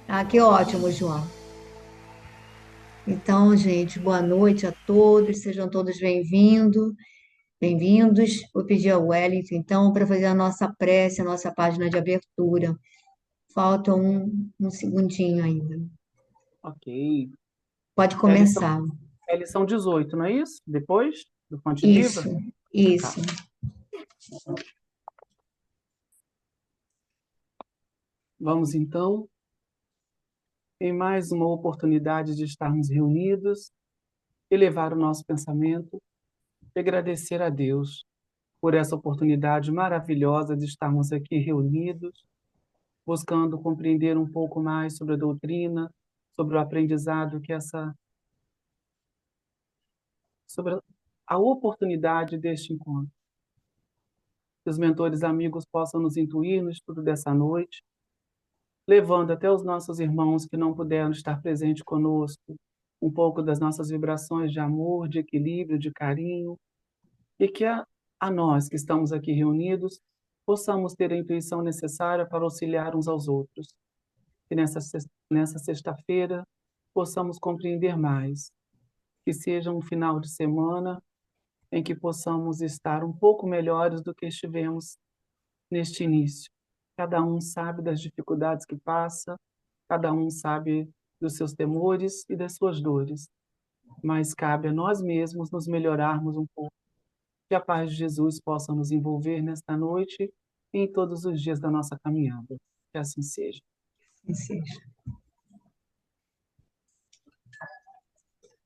Ah, que ótimo, João. Então, gente, boa noite a todos, sejam todos bem-vindos. Vou pedir ao Wellington, então, para fazer a nossa prece, a nossa página de abertura. Falta um segundinho ainda. Ok. Pode É a lição, começar. é a lição 18, não é isso? Depois do Fonte Viva? Isso, isso. Tá. Vamos então, em mais uma oportunidade de estarmos reunidos, elevar o nosso pensamento e agradecer a Deus por essa oportunidade maravilhosa de estarmos aqui reunidos, buscando compreender um pouco mais sobre a doutrina, sobre o aprendizado que sobre a oportunidade deste encontro. Que os mentores amigos possam nos intuir no estudo dessa noite, levando até os nossos irmãos que não puderam estar presentes conosco um pouco das nossas vibrações de amor, de equilíbrio, de carinho, e que a nós que estamos aqui reunidos possamos ter a intuição necessária para auxiliar uns aos outros. Que nessa sexta-feira possamos compreender mais, que seja um final de semana em que possamos estar um pouco melhores do que estivemos neste início. Cada um sabe das dificuldades que passa, cada um sabe dos seus temores e das suas dores, mas cabe a nós mesmos nos melhorarmos um pouco. Que a paz de Jesus possa nos envolver nesta noite e em todos os dias da nossa caminhada. Que assim seja.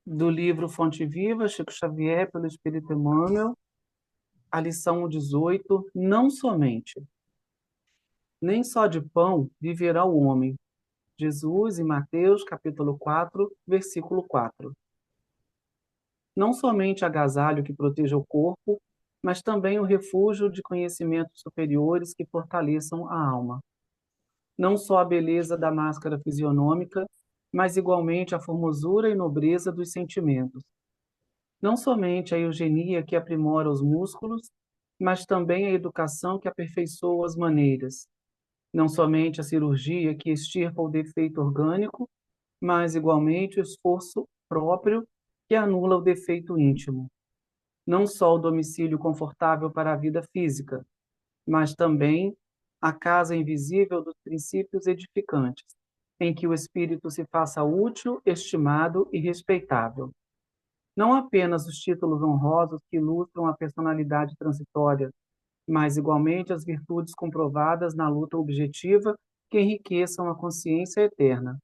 Do livro Fonte Viva, Chico Xavier, pelo Espírito Emmanuel, a lição 18, não somente, nem só de pão viverá o homem. Jesus, em Mateus, capítulo 4, versículo 4. Não somente agasalho que proteja o corpo, mas também o refúgio de conhecimentos superiores que fortaleçam a alma. Não só a beleza da máscara fisionômica, mas igualmente a formosura e nobreza dos sentimentos. Não somente a eugenia que aprimora os músculos, mas também a educação que aperfeiçoa as maneiras. Não somente a cirurgia que extirpa o defeito orgânico, mas igualmente o esforço próprio que anula o defeito íntimo. Não só o domicílio confortável para a vida física, mas também a casa invisível dos princípios edificantes, em que o espírito se faça útil, estimado e respeitável. Não apenas os títulos honrosos que ilustram a personalidade transitória, mas igualmente as virtudes comprovadas na luta objetiva que enriqueçam a consciência eterna.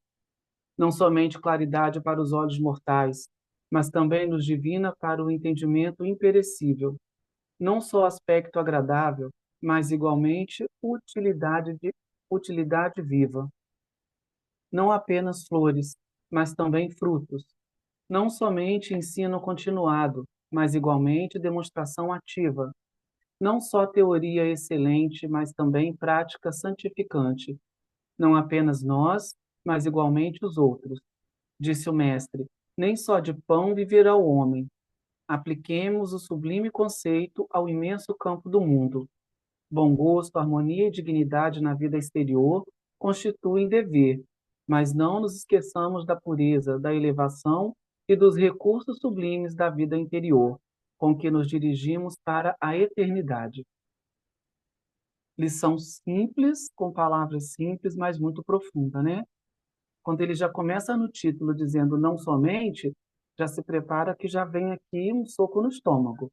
Não somente claridade para os olhos mortais, mas também luz divina para o entendimento imperecível. Não só aspecto agradável, mas igualmente utilidade viva. Não apenas flores, mas também frutos. Não somente ensino continuado, mas igualmente demonstração ativa. Não só teoria excelente, mas também prática santificante. Não apenas nós, mas igualmente os outros. Disse o mestre: nem só de pão viverá o homem. Apliquemos o sublime conceito ao imenso campo do mundo. Bom gosto, harmonia e dignidade na vida exterior constituem dever, mas não nos esqueçamos da pureza, da elevação e dos recursos sublimes da vida interior, com que nos dirigimos para a eternidade. Lição simples, com palavras simples, mas muito profunda, né? Quando ele já começa no título dizendo não somente, já se prepara que já vem aqui um soco no estômago.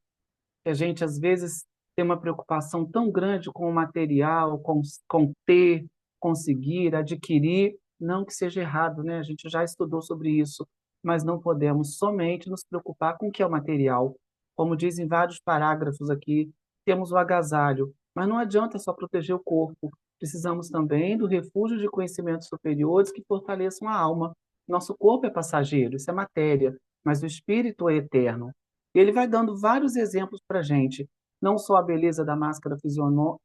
Que a gente, às vezes, tem uma preocupação tão grande com o material, com ter, conseguir, adquirir. Não que seja errado, né? A gente já estudou sobre isso, mas não podemos somente nos preocupar com o que é o material. Como dizem vários parágrafos aqui, temos o agasalho, mas não adianta só proteger o corpo. Precisamos também do refúgio de conhecimentos superiores que fortaleçam a alma. Nosso corpo é passageiro, isso é matéria, mas o espírito é eterno. E ele vai dando vários exemplos para a gente, não só a beleza da máscara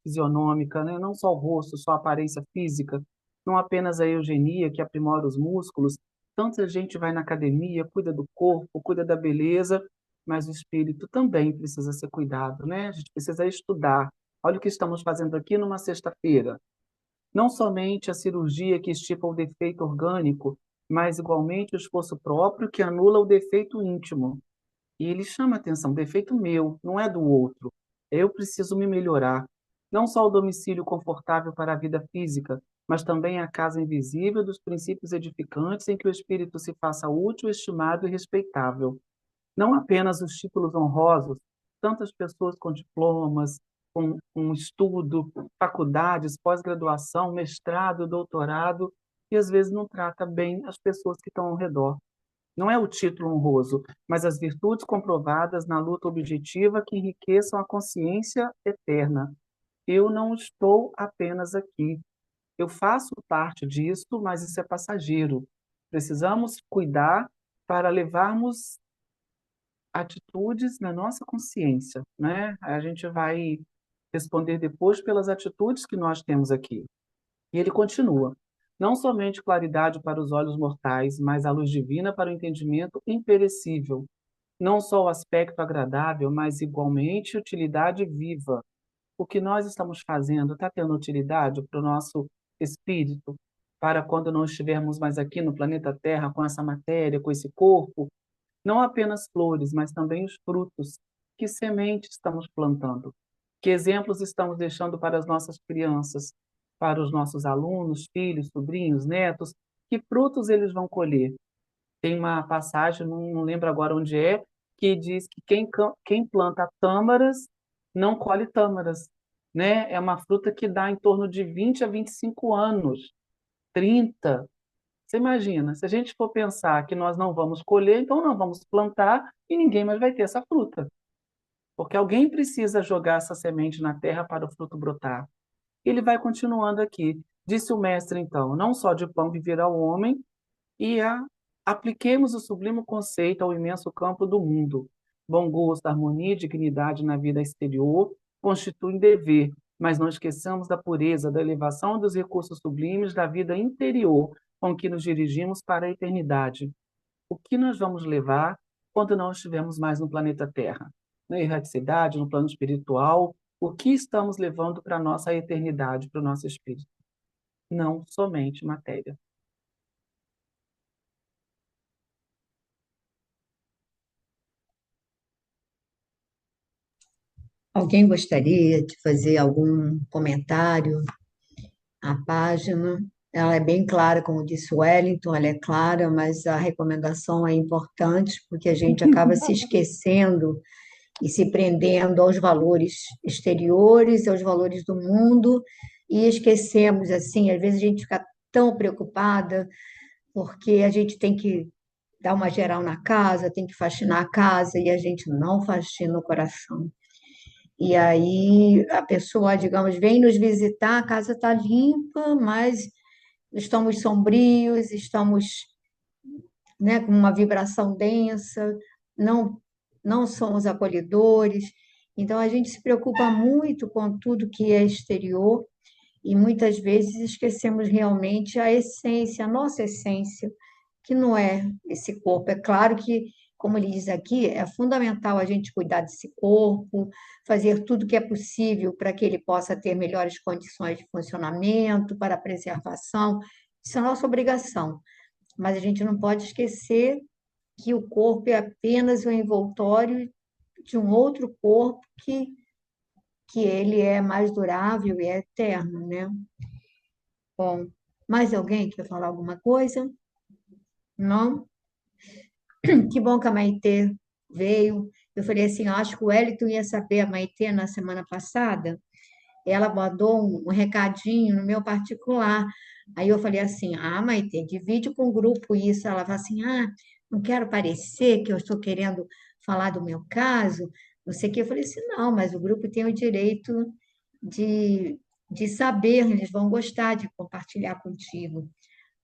fisionômica, né? Não só o rosto, só a aparência física, não apenas a eugenia que aprimora os músculos. Tanta gente vai na academia, cuida do corpo, cuida da beleza, mas o espírito também precisa ser cuidado, né? A gente precisa estudar. Olha o que estamos fazendo aqui numa sexta-feira. Não somente a cirurgia que estipa o defeito orgânico, mas igualmente o esforço próprio que anula o defeito íntimo. E ele chama atenção, defeito meu, não é do outro. Eu preciso me melhorar. Não só o domicílio confortável para a vida física, mas também a casa invisível dos princípios edificantes em que o espírito se faça útil, estimado e respeitável. Não apenas os títulos honrosos, tantas pessoas com diplomas, com um estudo, faculdades, pós-graduação, mestrado, doutorado, e às vezes não trata bem as pessoas que estão ao redor. Não é o título honroso, mas as virtudes comprovadas na luta objetiva que enriqueçam a consciência eterna. Eu não estou apenas aqui. Eu faço parte disso, mas isso é passageiro. Precisamos cuidar para levarmos atitudes na nossa consciência, né? A gente vai responder depois pelas atitudes que nós temos aqui. E ele continua: não somente claridade para os olhos mortais, mas a luz divina para o entendimento imperecível. Não só o aspecto agradável, mas igualmente utilidade viva. O que nós estamos fazendo está tendo utilidade para o nosso espírito, para quando não estivermos mais aqui no planeta Terra com essa matéria, com esse corpo, não apenas flores, mas também os frutos. Que semente estamos plantando? Que exemplos estamos deixando para as nossas crianças, para os nossos alunos, filhos, sobrinhos, netos? Que frutos eles vão colher? Tem uma passagem, não lembro agora onde é, que diz que quem planta tâmaras não colhe tâmaras, né? É uma fruta que dá em torno de 20 a 25 anos, 30. Você imagina, se a gente for pensar que nós não vamos colher, então não vamos plantar e ninguém mais vai ter essa fruta, porque alguém precisa jogar essa semente na terra para o fruto brotar. Ele vai continuando aqui. Disse o mestre, então: não só de pão viverá o homem, apliquemos o sublime conceito ao imenso campo do mundo. Bom gosto, harmonia e dignidade na vida exterior constituem dever, mas não esqueçamos da pureza, da elevação e dos recursos sublimes da vida interior, com que nos dirigimos para a eternidade. O que nós vamos levar quando não estivermos mais no planeta Terra? Na erraticidade, no plano espiritual, o que estamos levando para a nossa eternidade, para o nosso espírito? Não somente matéria. Alguém gostaria de fazer algum comentário? A página, ela é bem clara, como disse o Wellington, ela é clara, mas a recomendação é importante, porque a gente acaba se esquecendo e se prendendo aos valores exteriores, aos valores do mundo, e esquecemos, assim, às vezes a gente fica tão preocupada, porque a gente tem que dar uma geral na casa, tem que faxinar a casa, e a gente não faxina o coração. E aí a pessoa, digamos, vem nos visitar, a casa está limpa, mas estamos sombrios, estamos, né, com uma vibração densa, não, não somos acolhedores. Então a gente se preocupa muito com tudo que é exterior e muitas vezes esquecemos realmente a essência, a nossa essência, que não é esse corpo. É claro que, como ele diz aqui, é fundamental a gente cuidar desse corpo, fazer tudo que é possível para que ele possa ter melhores condições de funcionamento, para a preservação. Isso é nossa obrigação. Mas a gente não pode esquecer que o corpo é apenas o envoltório de um outro corpo que ele é mais durável e é eterno, né? Bom, mais alguém quer falar alguma coisa? Não? Que bom que a Maitê veio. Eu falei assim, eu acho que o Wellington ia saber, a Maitê, na semana passada, ela mandou um recadinho no meu particular. Aí eu falei assim, Maitê, divide com o grupo isso. Ela falou assim, não quero parecer que eu estou querendo falar do meu caso, não sei o que. Eu falei assim, não, mas o grupo tem o direito de saber, eles vão gostar de compartilhar contigo.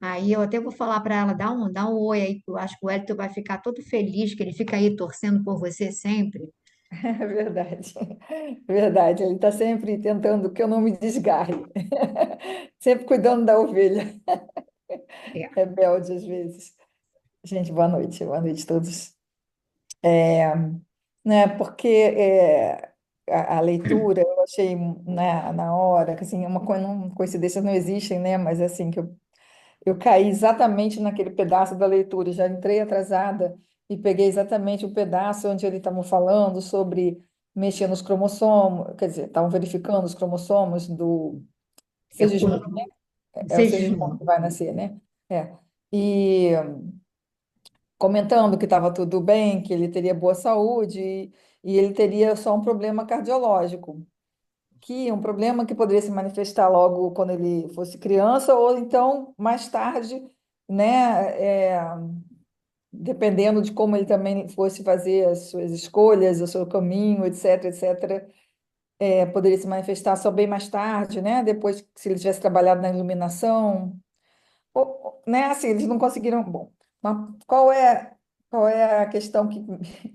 Aí eu até vou falar para ela, dá um oi aí, que eu acho que o Elton vai ficar todo feliz, que ele fica aí torcendo por você sempre. É verdade, verdade. Ele está sempre tentando que eu não me desgarre, sempre cuidando da ovelha, É, rebelde às vezes. Gente, boa noite a todos. Né, porque a leitura, eu achei na hora, que assim, coincidências não existem, né? Mas assim, eu caí exatamente naquele pedaço da leitura, já entrei atrasada e peguei exatamente o pedaço onde eles estavam falando sobre mexer nos cromossomos, quer dizer, estavam verificando os cromossomos do É Segismundo, é o Segismundo Segismundo. que vai nascer, né? É. E comentando que estava tudo bem, que ele teria boa saúde e ele teria só um problema cardiológico, que é um problema que poderia se manifestar logo quando ele fosse criança ou então mais tarde, né? Dependendo de como ele também fosse fazer as suas escolhas, o seu caminho, etc, etc, poderia se manifestar só bem mais tarde, né? Depois, se ele tivesse trabalhado na iluminação, né? Assim, eles não conseguiram. Bom, mas qual é a questão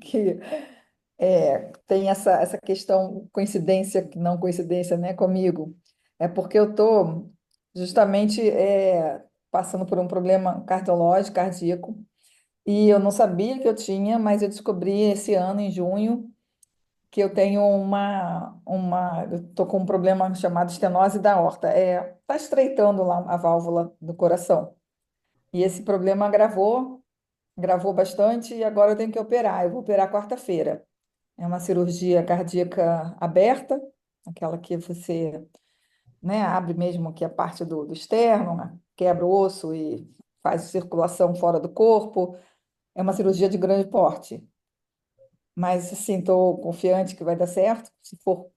que tem essa questão coincidência, não coincidência, né, comigo? É porque eu estou justamente passando por um problema cardiológico, cardíaco, e eu não sabia que eu tinha, mas eu descobri esse ano, em junho, que eu tenho eu estou com um problema chamado estenose da aorta. Está estreitando lá a válvula do coração. E esse problema gravou bastante, e agora eu tenho que operar. Eu vou operar quarta-feira. É uma cirurgia cardíaca aberta, aquela que você, né, abre mesmo aqui a parte do externo, né, quebra o osso e faz circulação fora do corpo. É uma cirurgia de grande porte. Mas, assim, estou confiante que vai dar certo. Se for,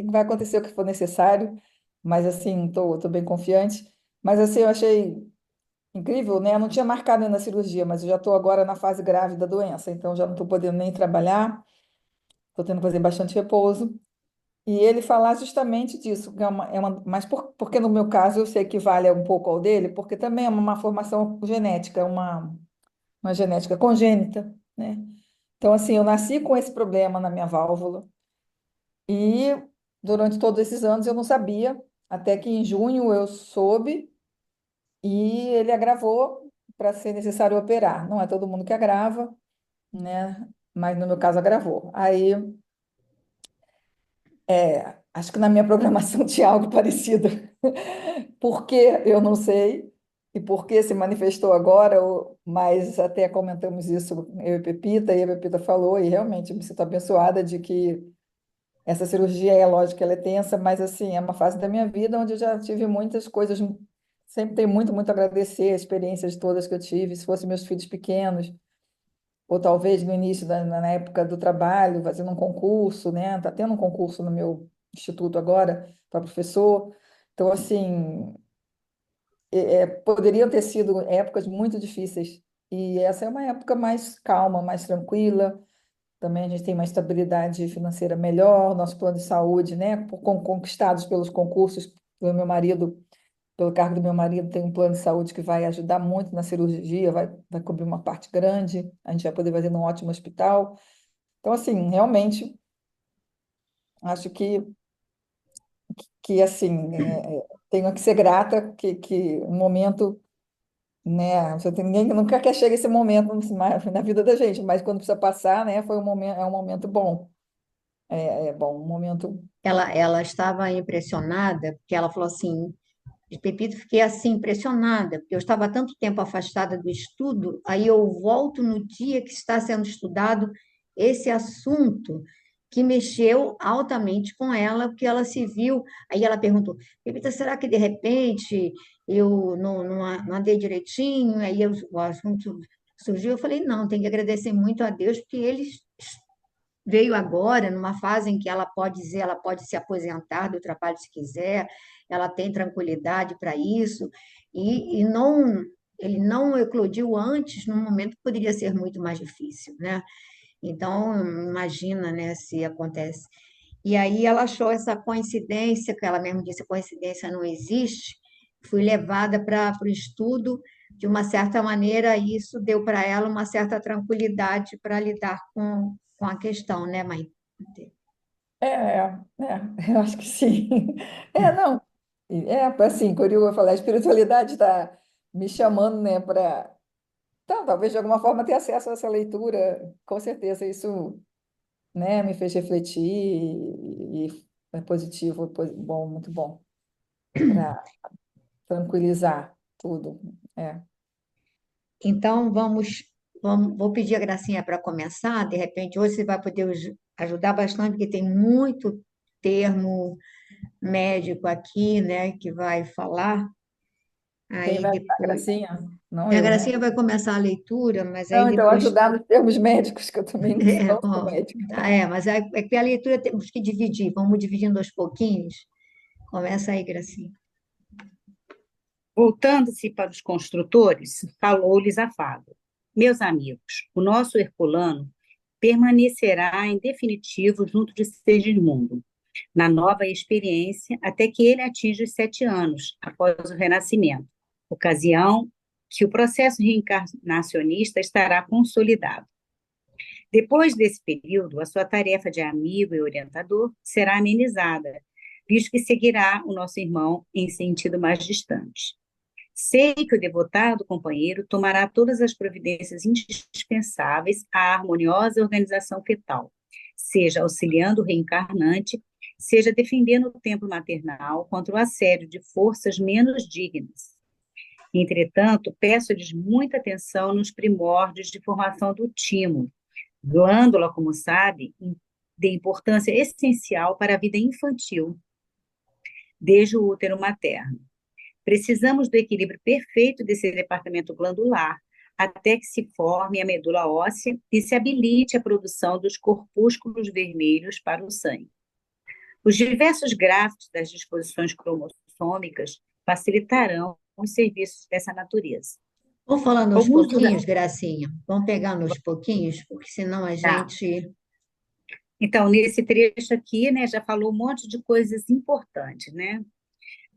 vai acontecer o que for necessário. Mas, assim, tô bem confiante. Mas, assim, eu achei incrível, né? Eu não tinha marcado ainda a cirurgia, mas eu já estou agora na fase grave da doença. Então, já não estou podendo nem trabalhar. Estou tendo que fazer bastante repouso. E ele falar justamente disso. Mas porque, no meu caso, eu sei que vale um pouco ao dele, porque também é uma formação genética, uma genética congênita, né? Então, assim, eu nasci com esse problema na minha válvula. E durante todos esses anos eu não sabia, até que em junho eu soube e ele agravou para ser necessário operar. Não é todo mundo que agrava, né? Mas no meu caso agravou. Aí, acho que na minha programação tinha algo parecido. Por que eu não sei e por que se manifestou agora, mas até comentamos isso eu e a Pepita falou, e realmente eu me sinto abençoada de que essa cirurgia é lógico que ela é tensa, mas assim, é uma fase da minha vida onde eu já tive muitas coisas, sempre tenho muito, muito a agradecer as experiências todas que eu tive, se fossem meus filhos pequenos, ou talvez no início, na época do trabalho, fazendo um concurso, né? Tá tendo um concurso no meu instituto agora para professor. Então, assim, poderiam ter sido épocas muito difíceis. E essa é uma época mais calma, mais tranquila. Também a gente tem uma estabilidade financeira melhor, nosso plano de saúde, né, conquistados pelos concursos do meu marido, pelo cargo do meu marido, tem um plano de saúde que vai ajudar muito na cirurgia, vai cobrir uma parte grande, a gente vai poder fazer num ótimo hospital. Então, assim, realmente, acho que assim, tenho que ser grata que um momento, né, ninguém nunca quer chegar esse momento na vida da gente, mas quando precisa passar, né, é um momento bom. É bom, um momento. Ela estava impressionada, porque ela falou assim, de Pepito, fiquei assim impressionada, porque eu estava tanto tempo afastada do estudo, aí eu volto no dia que está sendo estudado esse assunto que mexeu altamente com ela, porque ela se viu. Aí ela perguntou: Pepita, será que de repente eu não andei direitinho? O assunto surgiu. Eu falei: não, tem que agradecer muito a Deus, porque ele veio agora numa fase em que ela pode dizer, ela pode se aposentar do trabalho se quiser, ela tem tranquilidade para isso, e não, ele não eclodiu antes, num momento que poderia ser muito mais difícil, né? Então, imagina, né, se acontece. E aí ela achou essa coincidência, que ela mesmo disse, a coincidência não existe, fui levada para o estudo, de uma certa maneira, isso deu para ela uma certa tranquilidade para lidar com a questão, né, mãe? Eu acho que sim. Não. Assim, quando eu falar, a espiritualidade está me chamando, né, para, então, talvez de alguma forma ter acesso a essa leitura. Com certeza, isso, né, me fez refletir é positivo, bom, muito bom, para tranquilizar tudo. É. Então, vou pedir a Gracinha para começar. De repente, hoje você vai poder ajudar bastante, porque tem muito termo médico aqui, né, que vai falar. Quem Aí vai ajudar, depois. Gracinha? Não A eu, né? Gracinha vai começar a leitura, mas aí Não, então depois. ajudar nos termos médicos, que eu também não sou Ó, médica. tá, mas é que a leitura temos que dividir, vamos dividindo aos pouquinhos. Começa aí, Gracinha. Voltando-se para os construtores, falou-lhes afago. Meus amigos, o nosso Herculano permanecerá em definitivo junto de Segismundo, na nova experiência, até que ele atinja os 7 anos, após o renascimento, ocasião que o processo reencarnacionista estará consolidado. Depois desse período, a sua tarefa de amigo e orientador será amenizada, visto que seguirá o nosso irmão em sentido mais distante. Sei que o devotado companheiro tomará todas as providências indispensáveis à harmoniosa organização fetal, seja auxiliando o reencarnante, seja defendendo o templo maternal contra o assédio de forças menos dignas. Entretanto, peço-lhes muita atenção nos primórdios de formação do timo, glândula, como sabe, de importância essencial para a vida infantil, desde o útero materno. Precisamos do equilíbrio perfeito desse departamento glandular, até que se forme a medula óssea e se habilite a produção dos corpúsculos vermelhos para o sangue. Os diversos gráficos das disposições cromossômicas facilitarão os serviços dessa natureza. Vamos falando aos Alguns dos... pouquinhos, Gracinha? Vamos pegar nos pouquinhos, porque senão a Tá. gente. Então, nesse trecho aqui, né, já falou um monte de coisas importantes, né?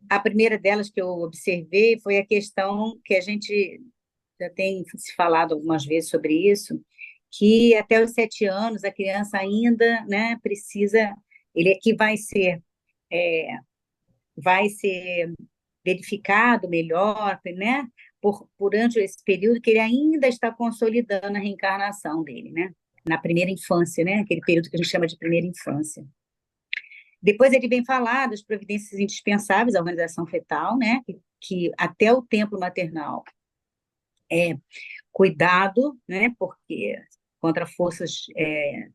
A primeira delas que eu observei foi a questão que a gente já tem se falado algumas vezes sobre isso, que até os 7 anos a criança ainda, né, precisa, ele aqui é, vai ser verificado melhor, né, durante esse período que ele ainda está consolidando a reencarnação dele, né, na primeira infância, né, aquele período que a gente chama de primeira infância. Depois ele vem falar das providências indispensáveis à organização fetal, né, que até o templo maternal é cuidado, né, porque contra forças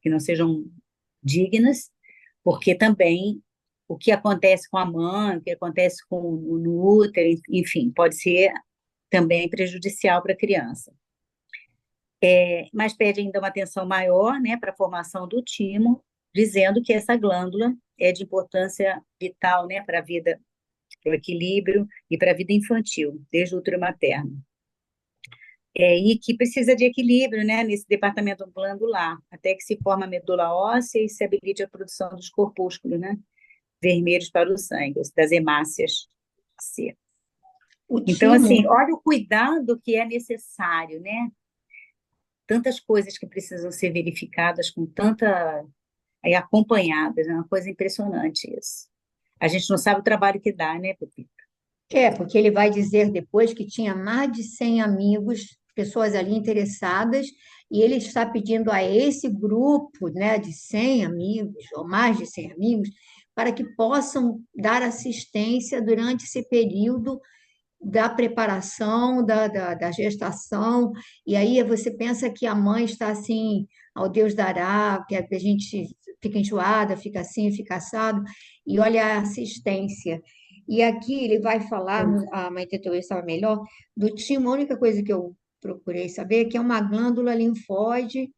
que não sejam dignas, porque também o que acontece com a mãe, o que acontece no útero, enfim, pode ser também prejudicial para a criança. Mas pede ainda uma atenção maior, né, para a formação do timo, dizendo que essa glândula é de importância vital, né, para a vida, para o equilíbrio e para a vida infantil, desde o útero materno. E que precisa de equilíbrio, né, nesse departamento glandular, até que se forma a medula óssea e se habilite a produção dos corpúsculos, né, vermelhos para o sangue, das hemácias C. O Então, assim, timo. olha o cuidado que é necessário, né? Tantas coisas que precisam ser verificadas com tanta... acompanhadas, é uma coisa impressionante isso. A gente não sabe o trabalho que dá, né, Pepita? Porque ele vai dizer depois que tinha mais de 100 amigos, pessoas ali interessadas, e ele está pedindo a esse grupo, né, de 100 amigos, ou mais de 100 amigos, para que possam dar assistência durante esse período da preparação, da gestação, e aí você pensa que a mãe está assim, ao Deus dará, que a gente fica enjoada, fica assim, fica assado, e olha a assistência. E aqui ele vai falar, a mãe tentou estava melhor, do timo, a única coisa que eu procurei saber é que é uma glândula linfóide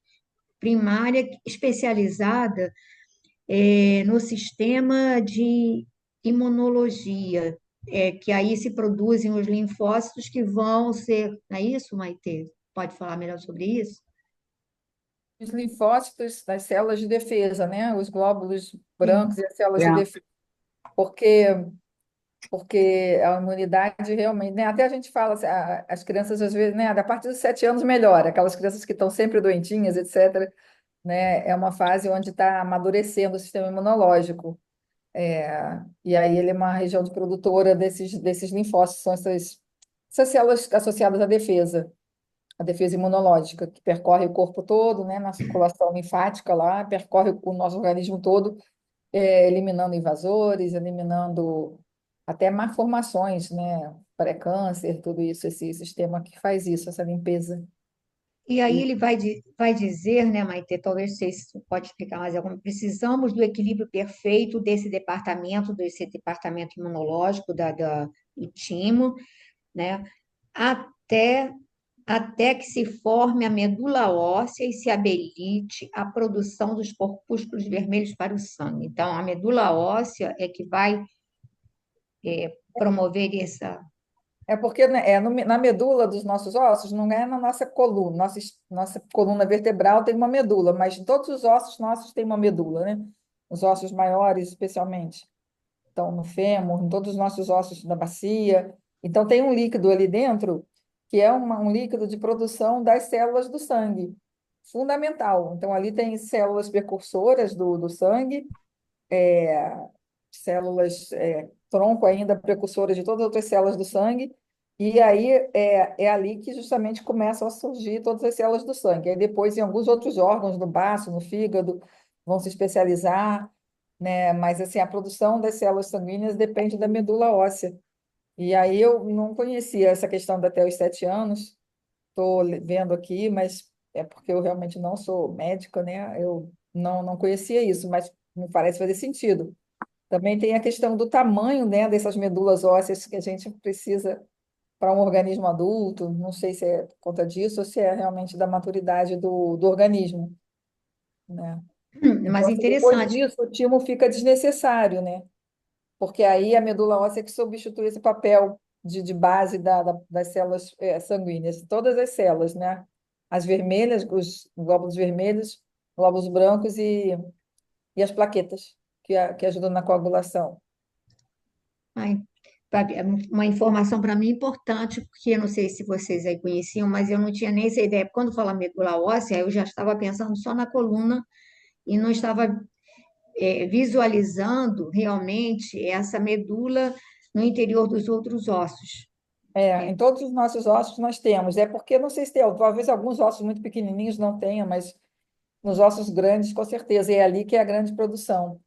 primária especializada no sistema de imunologia, que aí se produzem os linfócitos que vão ser. Não é isso, Maite? Pode falar melhor sobre isso? Os linfócitos das células de defesa, né? Os glóbulos Sim. brancos e as células de É. defesa. Porque, porque a imunidade realmente, né? Até a gente fala, assim, as crianças às vezes, né? A partir dos 7 anos melhora, aquelas crianças que estão sempre doentinhas, etc., né? É uma fase onde está amadurecendo o sistema imunológico. E aí ele é uma região de produtora desses linfócitos, são essas células associadas à defesa, a defesa imunológica, que percorre o corpo todo, né, na circulação linfática lá, percorre o nosso organismo todo, eliminando invasores, eliminando até malformações, né? Pré-câncer, tudo isso, esse sistema que faz isso, essa limpeza. E aí E ele vai dizer, né, Maite, talvez você pode explicar mais alguma, precisamos do equilíbrio perfeito desse departamento imunológico do timo, né, até, até que se forme a medula óssea e se habilite a produção dos corpúsculos vermelhos para o sangue. Então, a medula óssea é que vai promover essa. é porque né, na medula dos nossos ossos, não é na nossa coluna. Nossa coluna vertebral tem uma medula, mas em todos os ossos nossos tem uma medula, né? Os ossos maiores, especialmente. Então, no fêmur, em todos os nossos ossos da bacia. Então, tem um líquido ali dentro, que é um líquido de produção das células do sangue, fundamental. Então, ali tem células precursoras do sangue, células tronco ainda precursoras de todas as outras células do sangue, e aí é ali que justamente começam a surgir todas as células do sangue. Aí depois, em alguns outros órgãos, no baço, no fígado, vão se especializar, né? Mas assim, a produção das células sanguíneas depende da medula óssea. E aí eu não conhecia essa questão da até os 7 anos, estou vendo aqui, mas é porque eu realmente não sou médica, né? Eu não conhecia isso, mas me parece fazer sentido. Também tem a questão do tamanho, né, dessas medulas ósseas que a gente precisa para um organismo adulto. Não sei se é por conta disso ou se é realmente da maturidade do organismo, né? Então, Mas assim, depois interessante. disso, o timo fica desnecessário, né? Porque aí a medula óssea que substitui esse papel de base das células sanguíneas. Todas as células, né? As vermelhas, os glóbulos vermelhos, glóbulos brancos e as plaquetas, que ajudam na coagulação. Ai, é uma informação para mim importante, porque eu não sei se vocês aí conheciam, mas eu não tinha nem essa ideia. Quando fala medula óssea, eu já estava pensando só na coluna e não estava visualizando realmente essa medula no interior dos outros ossos. Em todos os nossos ossos nós temos. É porque, não sei se tem, talvez alguns ossos muito pequenininhos não tenham, mas nos ossos grandes, com certeza. E é ali que é a grande produção,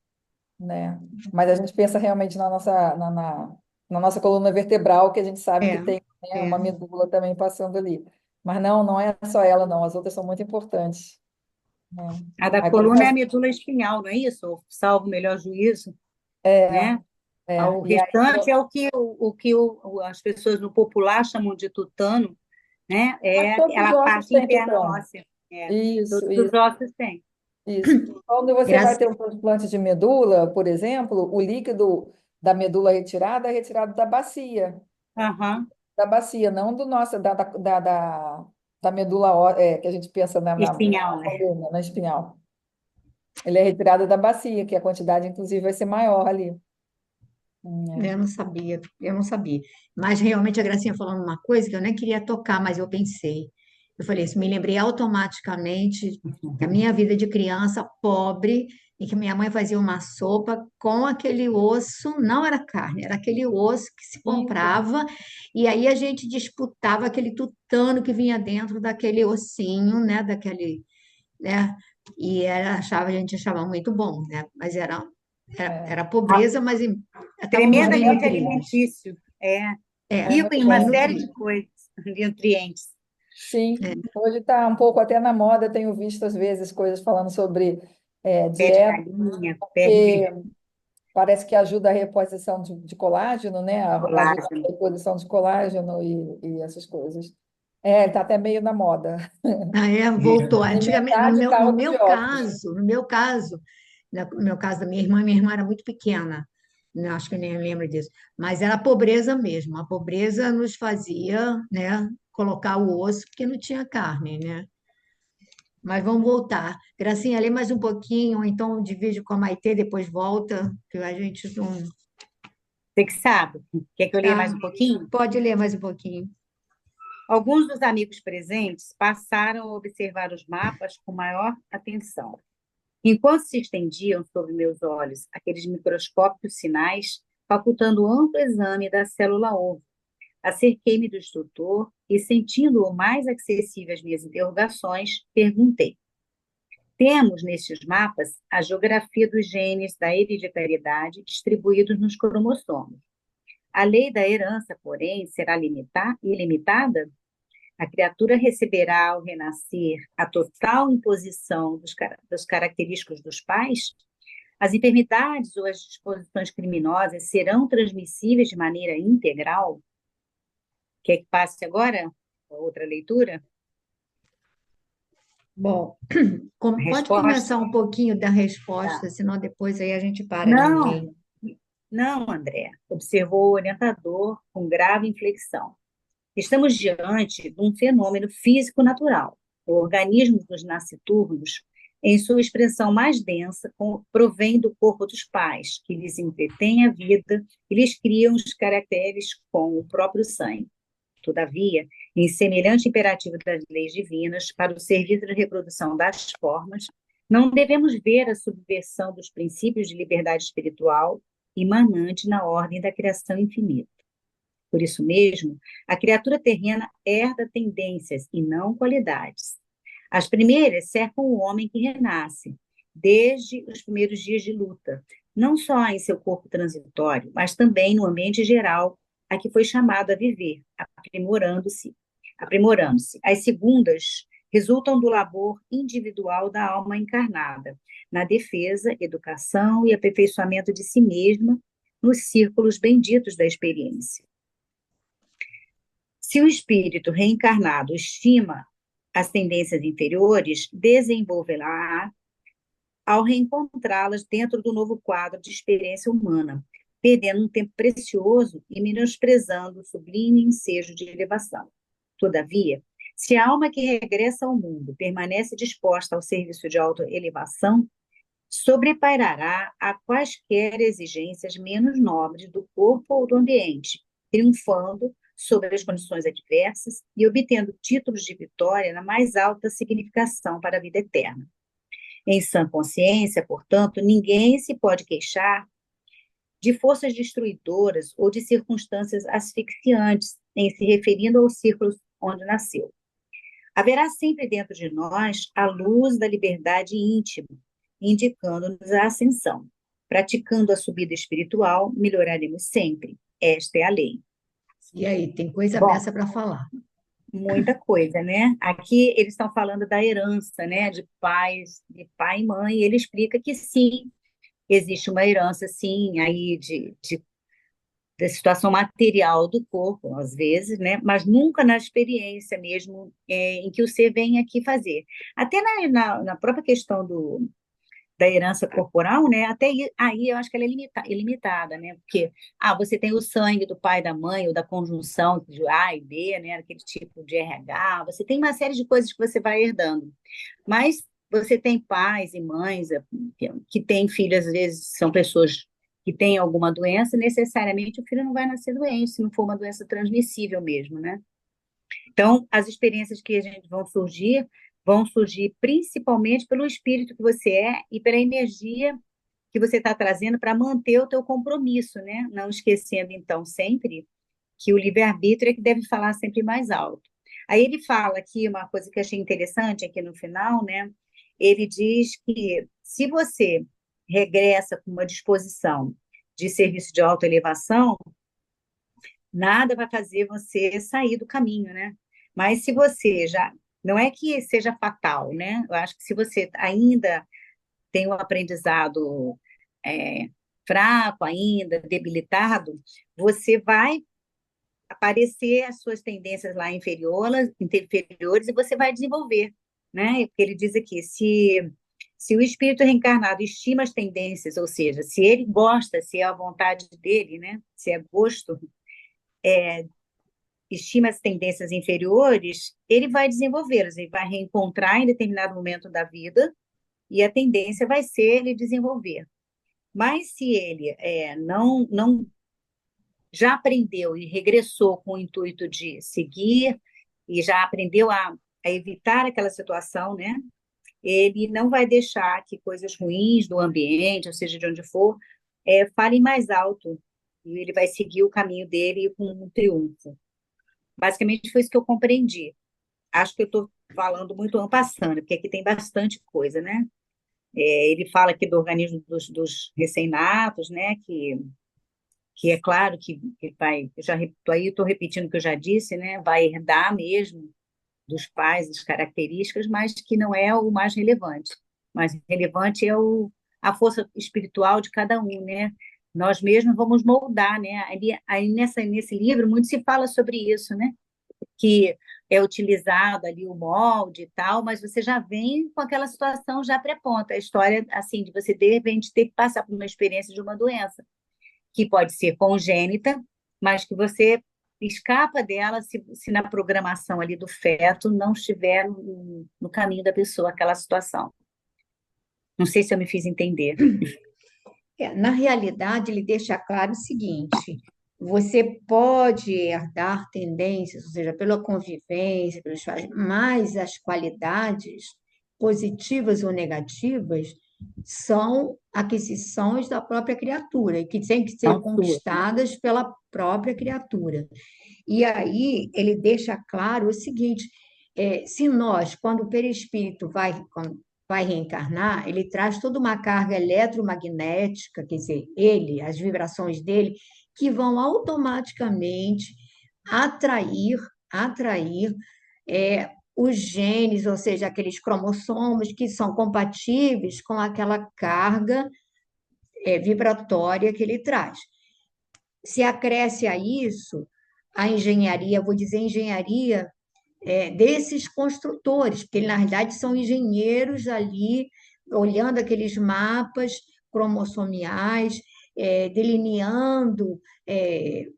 né? Mas a gente pensa realmente na nossa coluna vertebral, que a gente sabe que É, tem, né, é. uma medula também passando ali. Mas não é só ela, não. As outras são muito importantes, né? A da Aí, por coluna é a exemplo, medula espinhal, não é isso? Salvo o melhor juízo, é, né? O e aí, restante é as pessoas no popular chamam de tutano, né? mas É todos os a ossos parte têm interna tutano. óssea. É, Isso, todos os isso. ossos têm. Isso. Quando você vai Graças, ter um transplante de medula, por exemplo, o líquido da medula retirada é retirado Aham. da bacia, não do nosso, da medula que a gente pensa na Espinhal, né? coluna, na espinhal. Ele é retirado da bacia, que a quantidade, inclusive, vai ser maior ali. É. eu não sabia, eu não sabia. Mas realmente a Gracinha falando uma coisa que eu nem queria tocar, mas eu pensei. Eu falei isso, me lembrei automaticamente da minha vida de criança pobre, em que minha mãe fazia uma sopa com aquele osso, não era carne, era aquele osso que se Isso. comprava, e aí a gente disputava aquele tutano que vinha dentro daquele ossinho, né, né, a gente achava muito bom, né, mas É. era pobreza, mas estávamos bem Tremendamente nutridos. alimentício. É. É, Rico Muito em uma bem série de nutrido. coisas, de nutrientes. Sim, hoje está um pouco até na moda, tenho visto às vezes coisas falando sobre Pé de dieta, galinha, pé de porque parece que ajuda a reposição de colágeno, né? Ajuda a colágeno. reposição de colágeno e essas coisas. Está até meio na moda. voltou. Antigamente, Alimentar de no caldo de meu ossos. caso, no meu caso da minha irmã era muito pequena, né, acho que eu nem lembro disso, mas era a pobreza mesmo. A pobreza nos fazia, né, colocar o osso porque não tinha carne, né? Mas vamos voltar. Gracinha, lê mais um pouquinho, ou então divide com a Maitê, depois volta, que a gente não. Você que sabe. Quer que eu leia Tá? mais um pouquinho? Pode ler mais um pouquinho. Alguns dos amigos presentes passaram a observar os mapas com maior atenção. Enquanto se estendiam sobre meus olhos aqueles microscópicos sinais, facultando amplo exame da célula-ovo, acerquei-me do instrutor e, sentindo-o mais acessível às minhas interrogações, perguntei: Temos nestes mapas a geografia dos genes da hereditariedade distribuídos nos cromossomos. A lei da herança, porém, será ilimitada? A criatura receberá, ao renascer, a total imposição dos característicos dos pais? As enfermidades ou as disposições criminosas serão transmissíveis de maneira integral? Quer que passe agora a outra leitura? Bom, A pode resposta? começar um pouquinho da resposta, Tá. senão depois aí a gente para no Não, meio. não, André, observou o orientador com grave inflexão. Estamos diante de um fenômeno físico natural. O organismo dos nasciturnos, em sua expressão mais densa, provém do corpo dos pais, que lhes entretém a vida e lhes criam os caracteres com o próprio sangue. Todavia, em semelhante imperativo das leis divinas, para o serviço de reprodução das formas, não devemos ver a subversão dos princípios de liberdade espiritual imanente na ordem da criação infinita. Por isso mesmo, a criatura terrena herda tendências e não qualidades. As primeiras cercam o homem que renasce, desde os primeiros dias de luta, não só em seu corpo transitório, mas também no ambiente geral a que foi chamado a viver, aprimorando-se. As segundas resultam do labor individual da alma encarnada, na defesa, educação e aperfeiçoamento de si mesma, nos círculos benditos da experiência. Se o espírito reencarnado estima as tendências inferiores, desenvolverá ao reencontrá-las dentro do novo quadro de experiência humana, perdendo um tempo precioso e menosprezando o sublime ensejo de elevação. Todavia, se a alma que regressa ao mundo permanece disposta ao serviço de autoelevação, sobrepairará a quaisquer exigências menos nobres do corpo ou do ambiente, triunfando sobre as condições adversas e obtendo títulos de vitória na mais alta significação para a vida eterna. Em sã consciência, portanto, ninguém se pode queixar de forças destruidoras ou de circunstâncias asfixiantes em se referindo aos círculos onde nasceu. Haverá sempre dentro de nós a luz da liberdade íntima, indicando-nos a ascensão. Praticando a subida espiritual, melhoraremos sempre. Esta é a lei. E aí, tem coisa Bom, dessa para falar. muita coisa, né? Aqui eles estão falando da herança, né? De pais, de pai e mãe. E ele explica que sim, existe uma herança, sim, aí da situação material do corpo, às vezes, né? Mas nunca na experiência mesmo em que o ser vem aqui fazer. Até na própria questão da herança corporal, né? Até aí eu acho que ela é ilimitada, né? Porque você tem o sangue do pai e da mãe, ou da conjunção de A e B, né? Aquele tipo de RH, você tem uma série de coisas que você vai herdando. Mas você tem pais e mães que têm filhos, às vezes são pessoas que têm alguma doença, necessariamente o filho não vai nascer doente, se não for uma doença transmissível mesmo, né? Então, as experiências que a gente vão surgir principalmente pelo espírito que você é e pela energia que você está trazendo para manter o teu compromisso, né? Não esquecendo, então, sempre que o livre-arbítrio é que deve falar sempre mais alto. Aí ele fala aqui uma coisa que eu achei interessante aqui no final, né? Ele diz que se você regressa com uma disposição de serviço de autoelevação, nada vai fazer você sair do caminho, né? Mas se você já. Não é que seja fatal, né? Eu acho que se você ainda tem um aprendizado é, fraco, ainda debilitado, você vai aparecer as suas tendências lá inferiores e você vai desenvolver, né? Porque ele diz aqui, se o espírito reencarnado estima as tendências, ou seja, se ele gosta, se é a vontade dele, né? Se é gosto, estima as tendências inferiores, ele vai desenvolvê-las, ele vai reencontrar em determinado momento da vida e a tendência vai ser ele desenvolver. Mas se ele não já aprendeu e regressou com o intuito de seguir e já aprendeu a evitar aquela situação, né? Ele não vai deixar que coisas ruins do ambiente, ou seja, de onde for, falem mais alto e ele vai seguir o caminho dele com um triunfo. Basicamente foi isso que eu compreendi. Acho que eu estou falando muito en passant, porque aqui tem bastante coisa, né? Ele fala aqui do organismo dos recém-natos, né? Que é claro que vai, eu já tô aí, estou repetindo o que eu já disse, né? Vai herdar mesmo dos pais as características, mas que não é o mais relevante. O mais relevante é a força espiritual de cada um, né? Nós mesmos vamos moldar, né? Aí nesse livro muito se fala sobre isso, né? Que é utilizado ali o molde e tal, mas você já vem com aquela situação já pré-ponta. A história, assim, de você, de repente, ter que passar por uma experiência de uma doença, que pode ser congênita, mas que você escapa dela se na programação ali do feto não estiver no caminho da pessoa, aquela situação. Não sei se eu me fiz entender. Na realidade, ele deixa claro o seguinte: você pode herdar tendências, ou seja, pela convivência, pelos pais, mas as qualidades positivas ou negativas são aquisições da própria criatura e que têm que ser Então, sua. conquistadas pela própria criatura. E aí ele deixa claro o seguinte: se nós, quando o perispírito vai reencarnar, ele traz toda uma carga eletromagnética, quer dizer, as vibrações dele, que vão automaticamente atrair os genes, ou seja, aqueles cromossomos que são compatíveis com aquela carga vibratória que ele traz. Se acresce a isso a engenharia, vou dizer engenharia desses construtores, porque na realidade são engenheiros ali, olhando aqueles mapas cromossomiais, delineando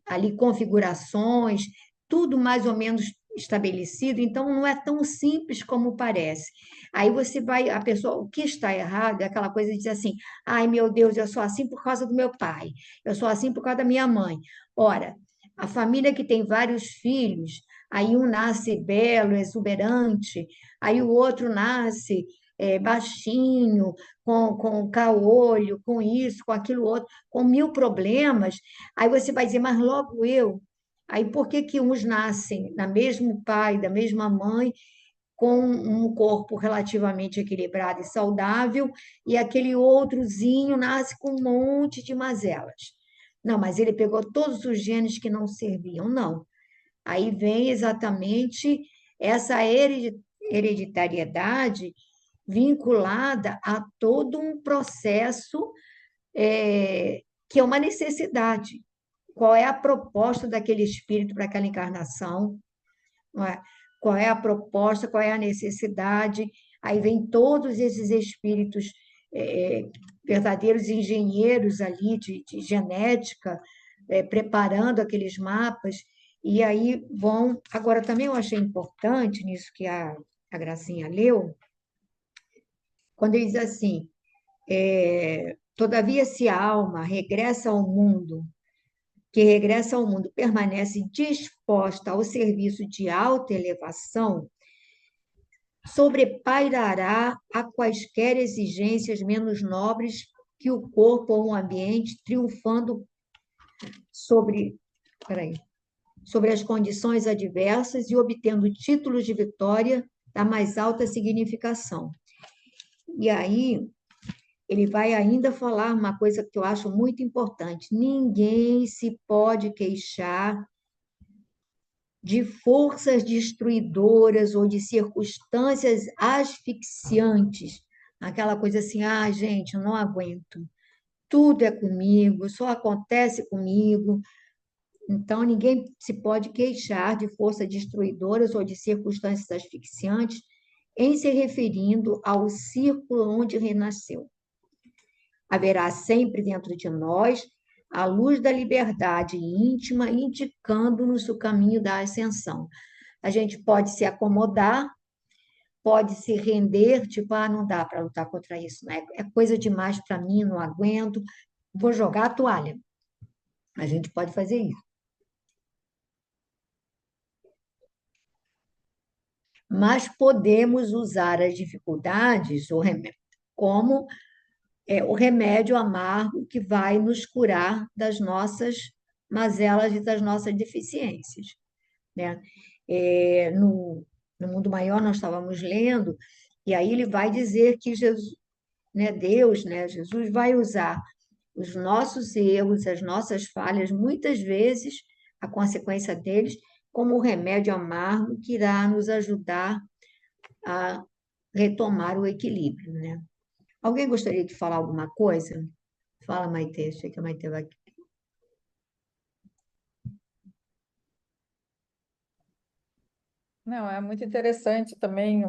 ali configurações, tudo mais ou menos estabelecido, então não é tão simples como parece. Aí você vai, a pessoa, o que está errado é aquela coisa de dizer assim: ai meu Deus, eu sou assim por causa do meu pai, eu sou assim por causa da minha mãe. Ora, a família que tem vários filhos, aí um nasce belo, exuberante, aí o outro nasce baixinho, com caolho, com isso, com aquilo outro, com mil problemas. Aí você vai dizer, mas logo eu. Aí por que que uns nascem da mesmo pai, da mesma mãe, com um corpo relativamente equilibrado e saudável, e aquele outrozinho nasce com um monte de mazelas? Não, mas ele pegou todos os genes que não serviam, não. Aí vem exatamente essa hereditariedade vinculada a todo um processo que é uma necessidade. Qual é a proposta daquele espírito para aquela encarnação? Não é? Qual é a proposta, qual é a necessidade? Aí vem todos esses espíritos verdadeiros engenheiros ali de genética, preparando aqueles mapas, e aí vão. Agora, também eu achei importante nisso que a Gracinha leu, quando ele diz assim: todavia, se a alma regressa ao mundo, que regressa ao mundo permanece disposta ao serviço de alta elevação, sobrepairará a quaisquer exigências menos nobres que o corpo ou o ambiente, triunfando sobre, peraí, sobre as condições adversas e obtendo títulos de vitória da mais alta significação. E aí, ele vai ainda falar uma coisa que eu acho muito importante: ninguém se pode queixar de forças destruidoras ou de circunstâncias asfixiantes, aquela coisa assim, gente, eu não aguento, tudo é comigo, só acontece comigo. Então, ninguém se pode queixar de forças destruidoras ou de circunstâncias asfixiantes em se referindo ao círculo onde renasceu. Haverá sempre dentro de nós a luz da liberdade íntima, indicando-nos o caminho da ascensão. A gente pode se acomodar, pode se render, tipo, não dá para lutar contra isso, né? É coisa demais para mim, não aguento, vou jogar a toalha. A gente pode fazer isso. Mas podemos usar as dificuldades como o remédio amargo que vai nos curar das nossas mazelas e das nossas deficiências, né? no mundo maior nós estávamos lendo, e aí ele vai dizer que Jesus, né, Deus, né, Jesus vai usar os nossos erros, as nossas falhas, muitas vezes a consequência deles, como um remédio amargo que irá nos ajudar a retomar o equilíbrio, né? Alguém gostaria de falar alguma coisa? Fala, Maitê, achei que a Maitê vai. Não, é muito interessante também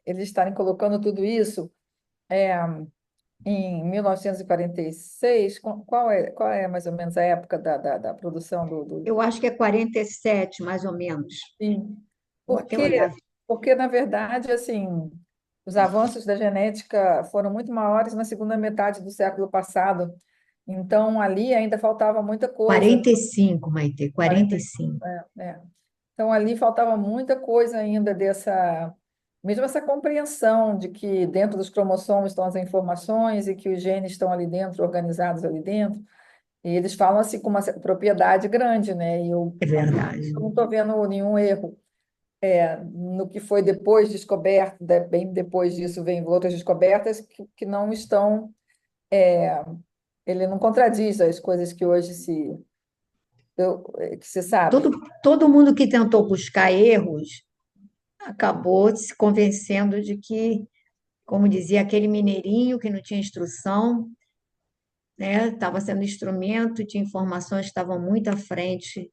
eles estarem colocando tudo isso é, em 1946. Qual é mais ou menos a época da produção Eu acho que é 47, mais ou menos. Sim. Vou até olhar. Porque, na verdade, assim, os avanços da genética foram muito maiores na segunda metade do século passado. Então, ali ainda faltava muita coisa. 45, Maitê, 40, 45. é. Então, ali faltava muita coisa ainda mesmo essa compreensão de que dentro dos cromossomos estão as informações e que os genes estão ali dentro, organizados ali dentro. E eles falam assim com uma propriedade grande, né? E eu É verdade. não estou vendo nenhum erro no que foi depois descoberto, bem depois disso vem outras descobertas que não estão, ele não contradiz as coisas que hoje que se sabe. Todo mundo que tentou buscar erros acabou se convencendo de que, como dizia aquele mineirinho que não tinha instrução, né, estava sendo instrumento de informações que estavam muito à frente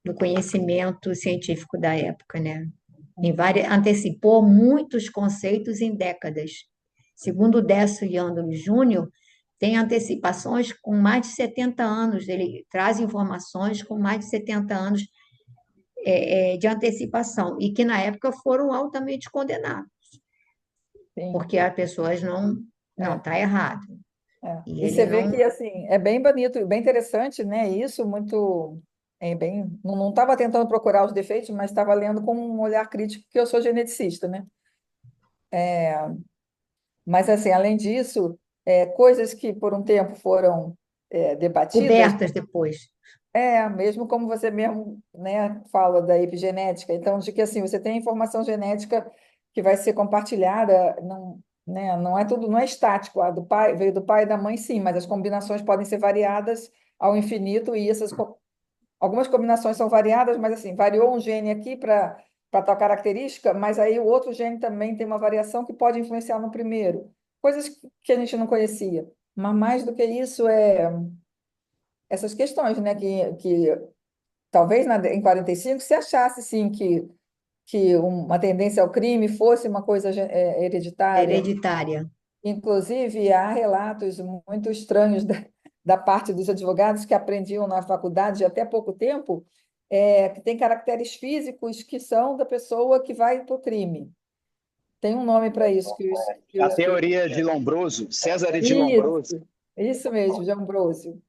do conhecimento científico da época, né? Antecipou muitos conceitos em décadas. Segundo o Décio Yandro Júnior, tem antecipações com mais de 70 anos, ele traz informações com mais de 70 anos de antecipação, e que na época foram altamente condenados, Sim, porque as pessoas não, é, está errado. é. E E ele você vê não. que assim é bem bonito, bem interessante, né? Isso muito bem. Não estava tentando procurar os defeitos, mas estava lendo com um olhar crítico, porque eu sou geneticista, né? Mas assim, além disso, coisas que por um tempo foram debatidas. Cobertas depois. Mesmo como você mesmo, né, fala da epigenética, então, de que assim, você tem informação genética que vai ser compartilhada, não, né, não é tudo, não é estático, a do pai, veio do pai e da mãe, sim, mas as combinações podem ser variadas ao infinito, e algumas combinações são variadas, mas assim, variou um gene aqui para tal característica, mas aí o outro gene também tem uma variação que pode influenciar no primeiro. Coisas que a gente não conhecia. Mas mais do que isso, essas questões, né, que talvez em 45 se achasse sim que uma tendência ao crime fosse uma coisa hereditária. Hereditária. Inclusive, há relatos muito estranhos da parte dos advogados que aprendiam na faculdade até pouco tempo, que tem caracteres físicos que são da pessoa que vai para o crime. Tem um nome para isso A teoria de Lombroso, César de Lombroso. Isso mesmo, de Ambrosio.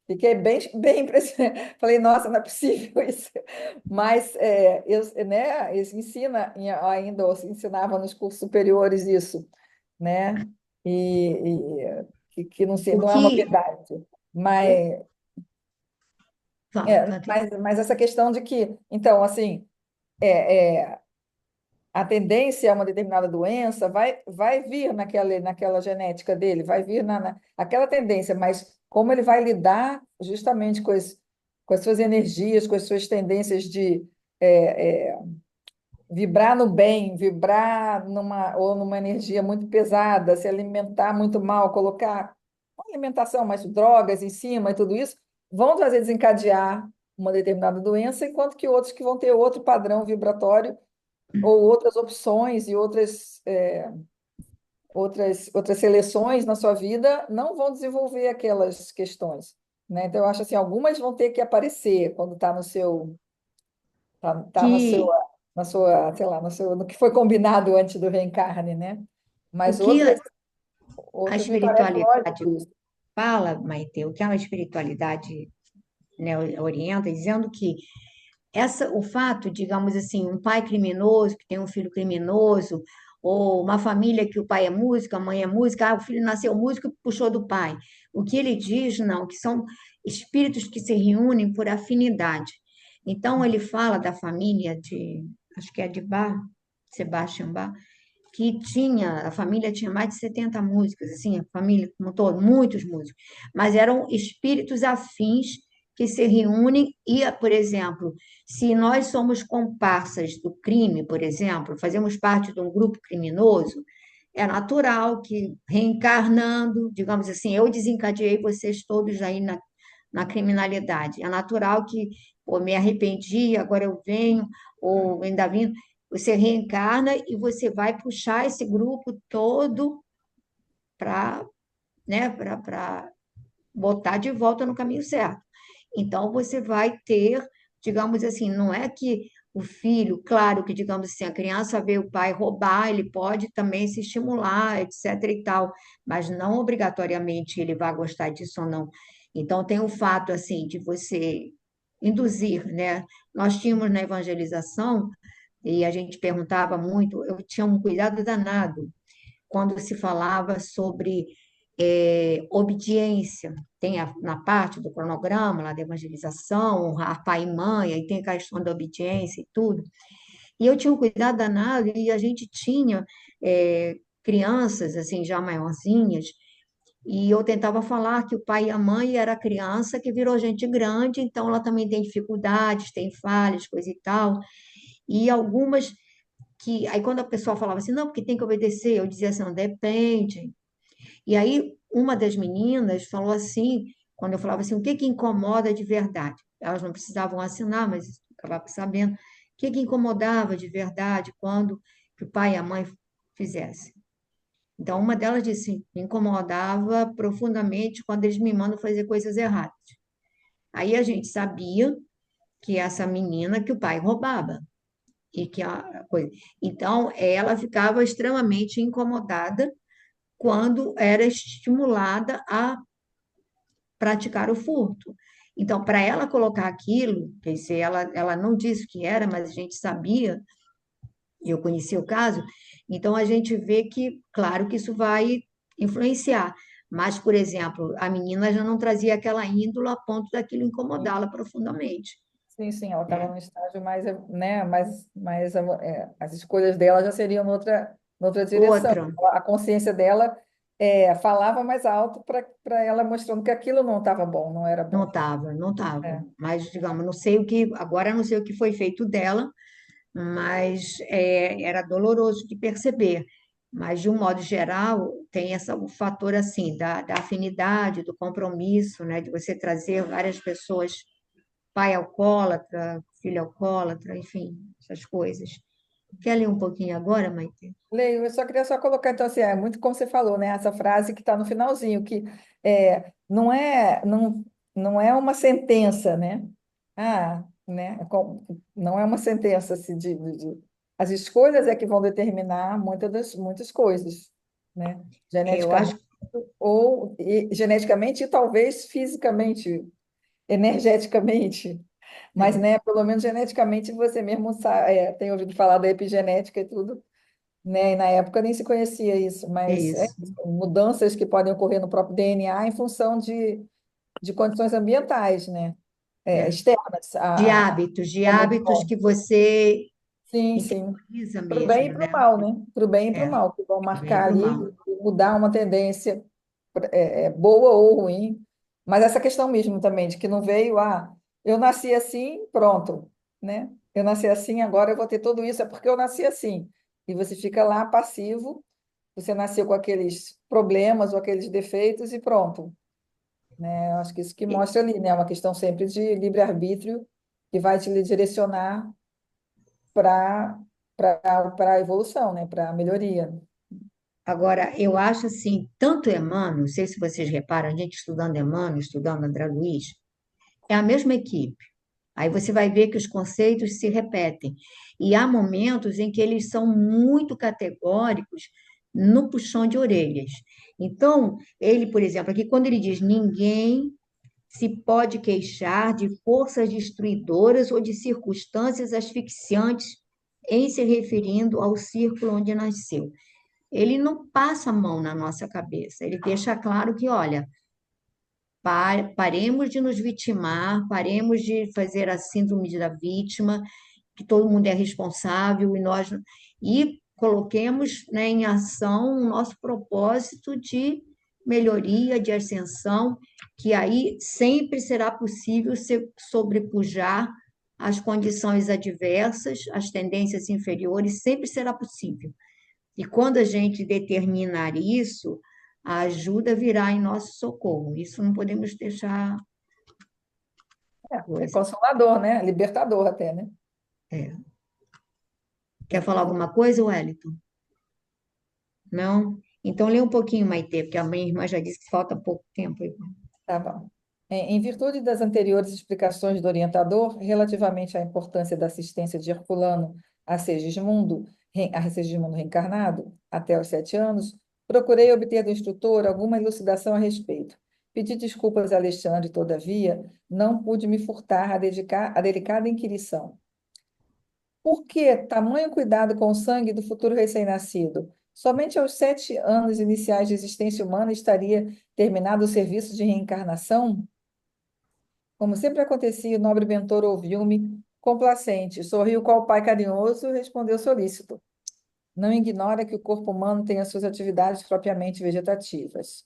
Fiquei bem impressionada. Falei, nossa, não é possível isso. Mas eles ensina ainda, ou se ensinava nos cursos superiores isso, né? Que não, O não é que. novidade. Mas, Fala, fala. mas essa questão de que, então, assim, é, é, a tendência a uma determinada doença vai vir naquela genética dele, vai vir aquela tendência, mas como ele vai lidar justamente com as suas energias, com as suas tendências de vibrar no bem, vibrar numa energia muito pesada, se alimentar muito mal, colocar não alimentação, mas drogas em cima e tudo isso, vão fazer desencadear uma determinada doença, enquanto que outros que vão ter outro padrão vibratório ou outras opções e outras seleções na sua vida não vão desenvolver aquelas questões, né? Então, eu acho assim, algumas vão ter que aparecer quando está no seu, tá no seu, Que, na sua, sei lá, no que foi combinado antes do reencarne, né? o Mas que a outras me parece espiritualidade lógico isso. fala, Maite, o que a espiritualidade, né, orienta, dizendo que o fato, digamos assim, um pai criminoso que tem um filho criminoso, ou uma família que o pai é músico, a mãe é música, o filho nasceu músico e puxou do pai. O que ele diz, não, que são espíritos que se reúnem por afinidade. Então, ele fala da família de, acho que é de Bach, Sebastian Bach, que tinha, a família tinha mais de 70 músicos, assim, a família como um todo, muitos músicos, mas eram espíritos afins que se reúnem e, por exemplo, se nós somos comparsas do crime, por exemplo, fazemos parte de um grupo criminoso, é natural que, reencarnando, digamos assim, eu desencadeei vocês todos aí na criminalidade. É natural que, pô, me arrependi, agora eu venho, ou ainda vim. Você reencarna e você vai puxar esse grupo todo para, né, para botar de volta no caminho certo. Então, você vai ter, digamos assim, não é que o filho, claro que, digamos assim, a criança vê o pai roubar, ele pode também se estimular, etc. e tal, mas não obrigatoriamente ele vai gostar disso ou não. Então, tem o fato, assim, de você induzir, né? Nós tínhamos na evangelização, e a gente perguntava muito, eu tinha um cuidado danado quando se falava sobre obediência. Tem na parte do cronograma, lá da evangelização, honrar pai e mãe, aí tem a questão da obediência e tudo. E eu tinha um cuidado danado, e a gente tinha crianças, assim, já maiorzinhas, e eu tentava falar que o pai e a mãe era criança que virou gente grande, então ela também tem dificuldades, tem falhas, coisa e tal. E algumas que, aí quando a pessoa falava assim, não, porque tem que obedecer, eu dizia assim, não, depende. E aí uma das meninas falou assim, quando eu falava assim, o que que incomoda de verdade? Elas não precisavam assinar, mas acabava sabendo. O que que incomodava de verdade quando que o pai e a mãe fizessem? Então, uma delas disse, me incomodava profundamente quando eles me mandam fazer coisas erradas. Aí a gente sabia que essa menina, que o pai roubava e que a coisa. Então, ela ficava extremamente incomodada quando era estimulada a praticar o furto. Então, para ela colocar aquilo, quer dizer, ela não disse o que era, mas a gente sabia, eu conhecia o caso, então a gente vê que, claro que isso vai influenciar. Mas, por exemplo, a menina já não trazia aquela índole a ponto daquilo incomodá-la profundamente, Sim, sim, ela estava né? num estágio mais, né, as escolhas dela já seriam noutra direção. Outra, A consciência dela falava mais alto para ela mostrando que aquilo não estava bom, não era não bom. estava, não estava. É. Mas, digamos, não sei o que, agora não sei o que foi feito dela, mas era doloroso de perceber. Mas, de um modo geral, tem o fator assim da afinidade, do compromisso, né, de você trazer várias pessoas, pai alcoólatra, filho alcoólatra, enfim, essas coisas. Quer ler um pouquinho agora, Maite? Leio, eu só queria só colocar, então, assim, é muito como você falou, né? Essa frase que está no finalzinho, que não é uma sentença, né? Né? Não é uma sentença assim, as escolhas é que vão determinar muitas coisas, né? Eu acho Geneticamente geneticamente e talvez fisicamente, energeticamente. Mas, é, né, pelo menos geneticamente você mesmo tem ouvido falar da epigenética e tudo, né? E na época nem se conhecia isso, é mas isso. mudanças que podem ocorrer no próprio DNA em função de condições ambientais, né? É. Externas De ao novo hábitos que corpo. você Sim, sim. internaliza Para o bem mesmo, e para o né? mal, né? Para o bem e para o É, mal, que vão pro bem e marcar pro ali, mal. mudar uma tendência boa ou ruim. Mas essa questão mesmo também, de que não veio, eu nasci assim, pronto, né? Eu nasci assim, agora eu vou ter tudo isso, é porque eu nasci assim. E você fica lá passivo, você nasceu com aqueles problemas ou aqueles defeitos e pronto, né? Eu acho que isso que E- mostra ali, né? Uma questão sempre de livre-arbítrio que vai te direcionar para para a evolução, né? Para a melhoria. Agora, eu acho assim, tanto Emmanuel, não sei se vocês reparam, a gente estudando Emmanuel, estudando André Luiz, é a mesma equipe. Aí você vai ver que os conceitos se repetem. E há momentos em que eles são muito categóricos no puxão de orelhas. Então, ele, por exemplo, aqui quando ele diz ninguém se pode queixar de forças destruidoras ou de circunstâncias asfixiantes em se referindo ao círculo onde nasceu. Ele não passa a mão na nossa cabeça, ele deixa claro que, olha, Paremos de nos vitimar, paremos de fazer a síndrome da vítima, que todo mundo é responsável e coloquemos, né, em ação o nosso propósito de melhoria, de ascensão, que aí sempre será possível se sobrepujar as condições adversas, as tendências inferiores, sempre será possível. E quando a gente determinar isso, a ajuda virá em nosso socorro. Isso não podemos deixar É coisa. consolador, né? Libertador até, né? É. Quer falar alguma coisa, Wellington? Não? Então lê um pouquinho, Maitê, porque a minha irmã já disse que falta pouco tempo. Tá bom. Em virtude das anteriores explicações do orientador relativamente à importância da assistência de Herculano a Segismundo reencarnado, até os 7 anos, procurei obter do instrutor alguma elucidação a respeito. Pedi desculpas a Alexandre, todavia, não pude me furtar a delicada inquirição. Por que tamanho cuidado com o sangue do futuro recém-nascido? Somente aos 7 anos iniciais de existência humana estaria terminado o serviço de reencarnação? Como sempre acontecia, o nobre mentor ouviu-me complacente, sorriu qual pai carinhoso e respondeu solícito. Não ignora que o corpo humano tem as suas atividades propriamente vegetativas.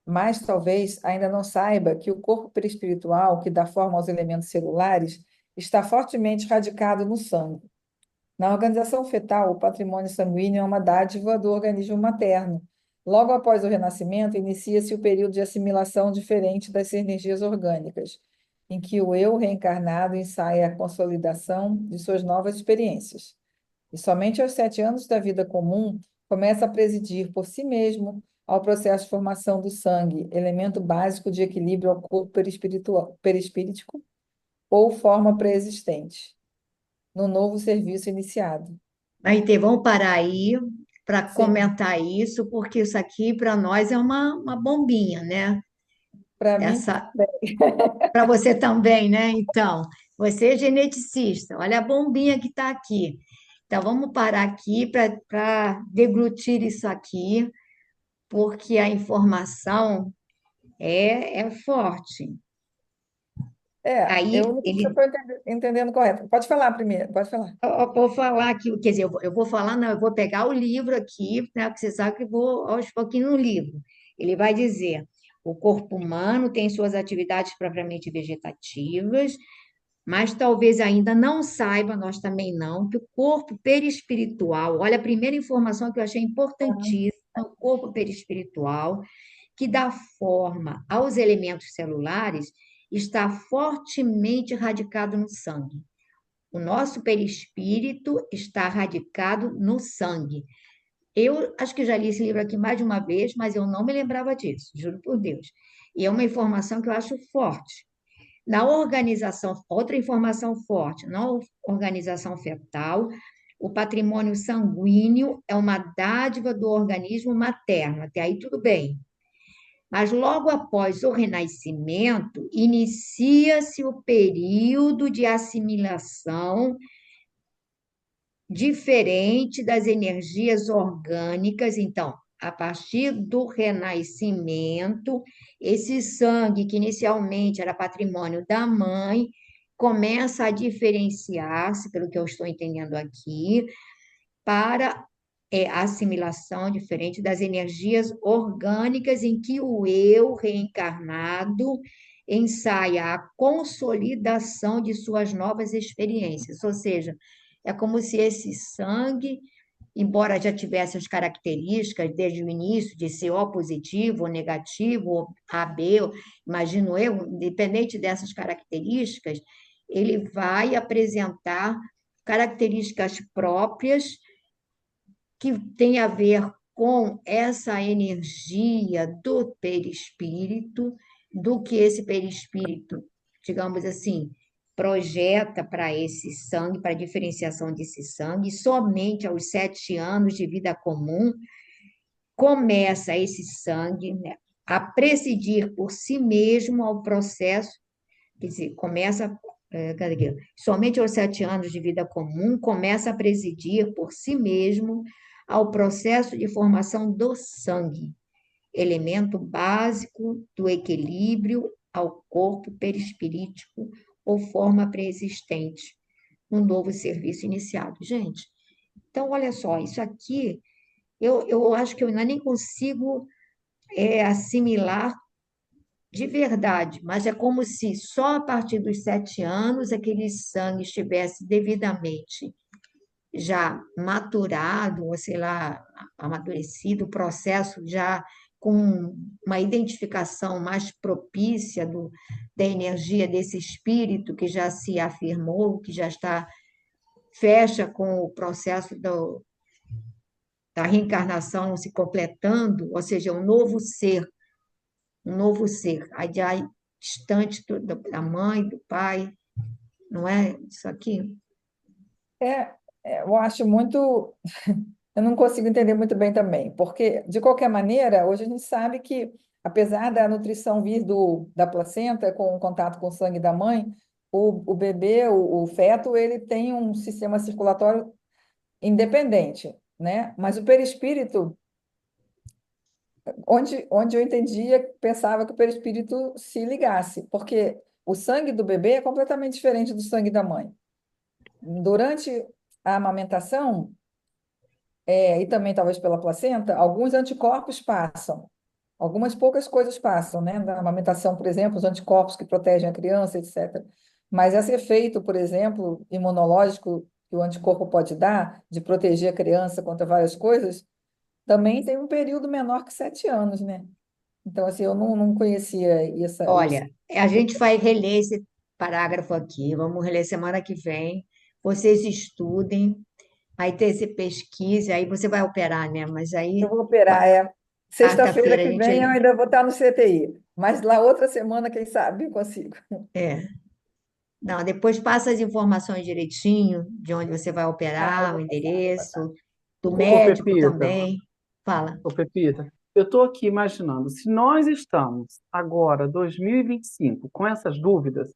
Mas talvez ainda não saiba que o corpo perispiritual, que dá forma aos elementos celulares, está fortemente radicado no sangue. Na organização fetal, o patrimônio sanguíneo é uma dádiva do organismo materno. Logo após o renascimento, inicia-se o período de assimilação diferente das energias orgânicas, em que o eu reencarnado ensaia a consolidação de suas novas experiências. E somente aos 7 anos da vida comum começa a presidir por si mesmo ao processo de formação do sangue, elemento básico de equilíbrio ao corpo perispíritico ou forma pré-existente no novo serviço iniciado. Maitê, vamos parar aí para Sim, comentar isso, porque isso aqui para nós é uma bombinha, né? para mim, Essa, para você também, né? Então, você é geneticista, olha a bombinha que está aqui. Então, vamos parar aqui para deglutir isso aqui, porque a informação é forte. Aí, eu não sei se eu ele, estou entendendo correto. Pode falar primeiro, pode falar. eu vou falar aqui, quer dizer, eu vou falar, não, eu vou pegar o livro aqui, né, porque você sabe que eu vou aos pouquinhos no livro. Ele vai dizer: o corpo humano tem suas atividades propriamente vegetativas, mas talvez ainda não saiba, nós também não, que o corpo perispiritual, olha, a primeira informação que eu achei importantíssima, o corpo perispiritual, que dá forma aos elementos celulares, está fortemente radicado no sangue. O nosso perispírito está radicado no sangue. Eu acho que já li esse livro aqui mais de uma vez, mas eu não me lembrava disso, juro por Deus. E é uma informação que eu acho forte. Na organização, outra informação forte, na organização fetal, o patrimônio sanguíneo é uma dádiva do organismo materno. Até aí tudo bem. Mas logo após o renascimento, inicia-se o período de assimilação diferente das energias orgânicas. Então, a partir do renascimento, esse sangue, que inicialmente era patrimônio da mãe, começa a diferenciar-se, pelo que eu estou entendendo aqui, para a assimilação diferente das energias orgânicas, em que o eu reencarnado ensaia a consolidação de suas novas experiências, ou seja, é como se esse sangue, embora já tivesse as características desde o início de ser O positivo ou negativo, ou AB, imagino eu, independente dessas características, ele vai apresentar características próprias que têm a ver com essa energia do perispírito, do que esse perispírito, digamos assim, projeta para esse sangue, para a diferenciação desse sangue, e somente aos 7 anos de vida comum começa esse sangue, né, a presidir por si mesmo ao processo, quer dizer, começa, cadê aqui? Somente aos 7 anos de vida comum começa a presidir por si mesmo ao processo de formação do sangue. elemento básico do equilíbrio ao corpo perispirítico ou forma pré-existente, um novo serviço iniciado. Gente, então, olha só, isso aqui, eu acho que eu ainda nem consigo assimilar de verdade, mas é como se só a partir dos 7 anos aquele sangue estivesse devidamente já maturado, ou sei lá, amadurecido, o processo já com uma identificação mais propícia da energia desse espírito que já se afirmou, que já está, fecha com o processo da reencarnação se completando, ou seja, um novo ser, aí já distante da mãe, do pai, não é isso aqui? É, eu acho muito. Eu não consigo entender muito bem também, porque, de qualquer maneira, hoje a gente sabe que, apesar da nutrição vir da placenta, com o contato com o sangue da mãe, o bebê, o feto, ele tem um sistema circulatório independente, né? Mas o perispírito, onde eu entendia, pensava que o perispírito se ligasse, porque o sangue do bebê é completamente diferente do sangue da mãe. Durante a amamentação, e também talvez pela placenta, alguns anticorpos passam, algumas poucas coisas passam, né? Na amamentação, por exemplo, os anticorpos que protegem a criança, etc. Mas esse efeito, por exemplo, imunológico que o anticorpo pode dar, de proteger a criança contra várias coisas, também tem um período menor que 7 anos, né? Então, assim, eu não conhecia isso. Olha, a gente vai reler esse parágrafo aqui, vamos reler semana que vem. Vocês estudem, aí tem esse pesquisa, aí você vai operar, né? Mas Eu aí, vou operar, Sexta-feira quarta-feira, a que gente. vem eu ainda vou estar no CTI, mas lá outra semana, quem sabe, eu consigo. É, não, depois passa as informações direitinho, de onde você vai Ah, eu operar, o vou passar, vou passar. endereço, do Ô, médico Pepita, também. Fala. ô, Pepita, eu estou aqui imaginando, se nós estamos agora, 2025, com essas dúvidas,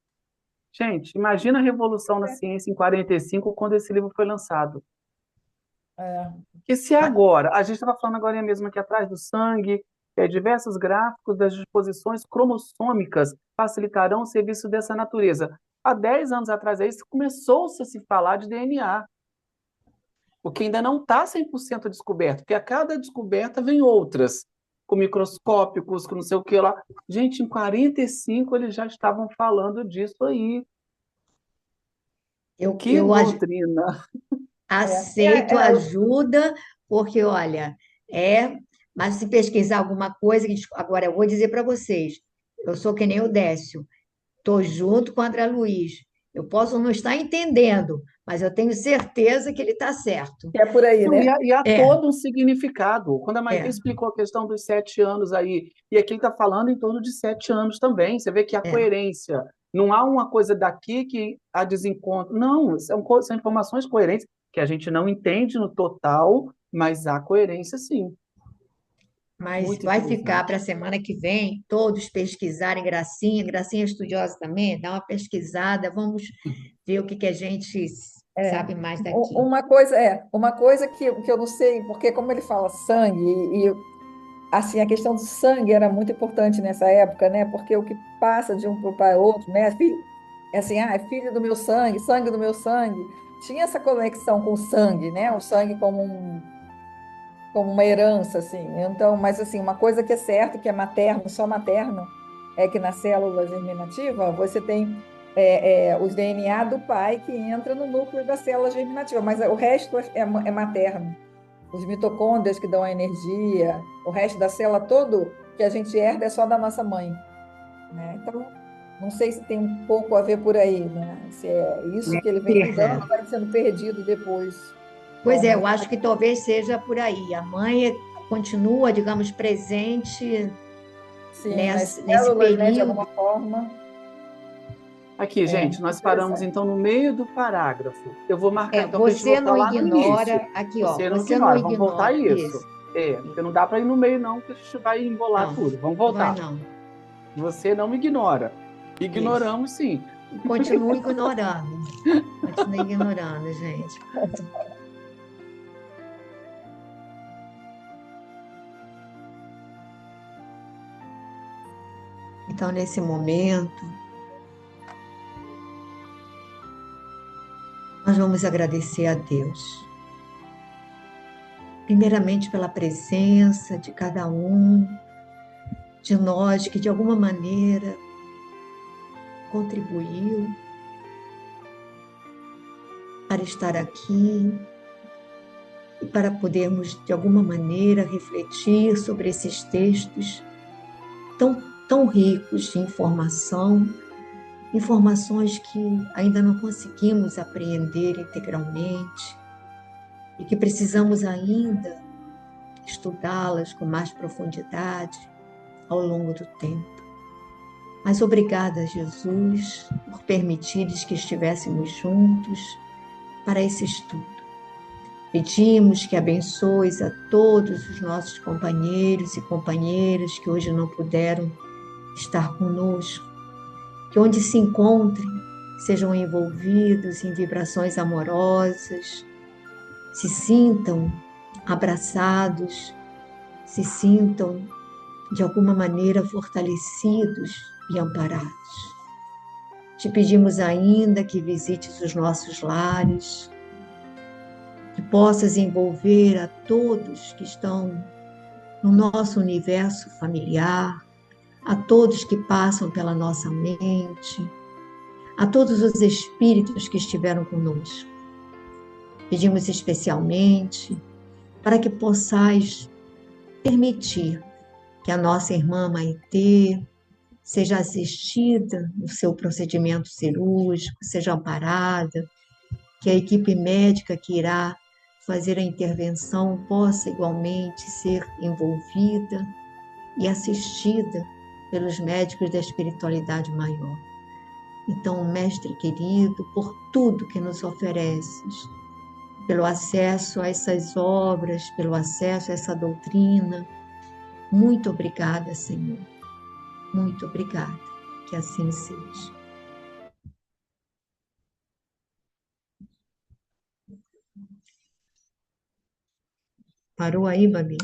gente, imagina a revolução na ciência em 45, quando esse livro foi lançado. É, Que se agora, a gente estava falando agora mesmo aqui atrás do sangue, diversos gráficos das disposições cromossômicas facilitarão o serviço dessa natureza. Há 10 anos atrás aí começou-se a se falar de DNA, o que ainda não está 100% descoberto, porque a cada descoberta vem outras, com microscópicos, com não sei o que lá. Gente, em 45 eles já estavam falando disso aí. Eu, Que eu doutrina! aceito ajuda, porque, olha, mas se pesquisar alguma coisa, agora eu vou dizer para vocês, eu sou que nem o Décio, estou junto com o André Luiz. Eu posso não estar entendendo, mas eu tenho certeza que ele está certo. é por aí, Não, né? e há É, todo um significado. Quando a Maite é, explicou a questão dos 7 anos aí, e aqui ele está falando em torno de 7 anos também. Você vê que há é. coerência. Não há uma coisa daqui que há desencontro. Não, são informações coerentes que a gente não entende no total, mas há coerência sim. Mas Muito vai ficar para interessante. a semana que vem todos pesquisarem Gracinha. Gracinha é estudiosa também, dá uma pesquisada, vamos ver o que que a gente É. sabe mais daqui. Uma coisa que eu não sei, porque como ele fala sangue, assim, a questão do sangue era muito importante nessa época, né? Porque o que passa de um para o pai outro, né? Filho, é assim, é filho do meu sangue do meu sangue. Tinha essa conexão com o sangue, né? O sangue como uma herança, assim. Então, mas assim, uma coisa que é certa, que é materno, só materno, é que na célula germinativa você tem os DNA do pai que entra no núcleo da célula germinativa, mas o resto é materno. Os mitocôndrias que dão a energia, o resto da célula todo que a gente herda é só da nossa mãe, né? Então, não sei se tem um pouco a ver por aí, né? Se é isso que ele vem usando, vai sendo perdido depois. Pois Com é, eu acho que talvez seja por aí. A mãe continua, digamos, presente sim, nas nesse células, né, de alguma período. forma. Aqui, gente, Muito nós paramos interessante. então no meio do parágrafo. Eu vou marcar então para a gente Você voltar não lá no início. ignora, aqui, ó, Você não você não ignora, vamos voltar a ignora isso. isso. Porque não dá para ir no meio, não, que a gente vai embolar Não, tudo. Vamos vai voltar. não. Você não me ignora. Isso. Ignoramos sim. Continua ignorando. Continua ignorando, gente. Então, nesse momento, nós vamos agradecer a Deus. Primeiramente, pela presença de cada um de nós que, de alguma maneira, contribuiu para estar aqui e para podermos, de alguma maneira, refletir sobre esses textos tão ricos de informação, informações que ainda não conseguimos apreender integralmente e que precisamos ainda estudá-las com mais profundidade ao longo do tempo. Mas obrigada, Jesus, por permitires que estivéssemos juntos para esse estudo. Pedimos que abençoes a todos os nossos companheiros e companheiras que hoje não puderam estar conosco, que onde se encontrem sejam envolvidos em vibrações amorosas, se sintam abraçados, se sintam de alguma maneira fortalecidos e amparados. Te pedimos ainda que visites os nossos lares, que possas envolver a todos que estão no nosso universo familiar, a todos que passam pela nossa mente, a todos os espíritos que estiveram conosco. Pedimos especialmente para que possais permitir que a nossa irmã Maitê seja assistida no seu procedimento cirúrgico, seja amparada, que a equipe médica que irá fazer a intervenção possa igualmente ser envolvida e assistida pelos médicos da espiritualidade maior. Então, Mestre querido, por tudo que nos ofereces, pelo acesso a essas obras, pelo acesso a essa doutrina, muito obrigada, Senhor. Muito obrigada. Que assim seja. Parou aí, Babi?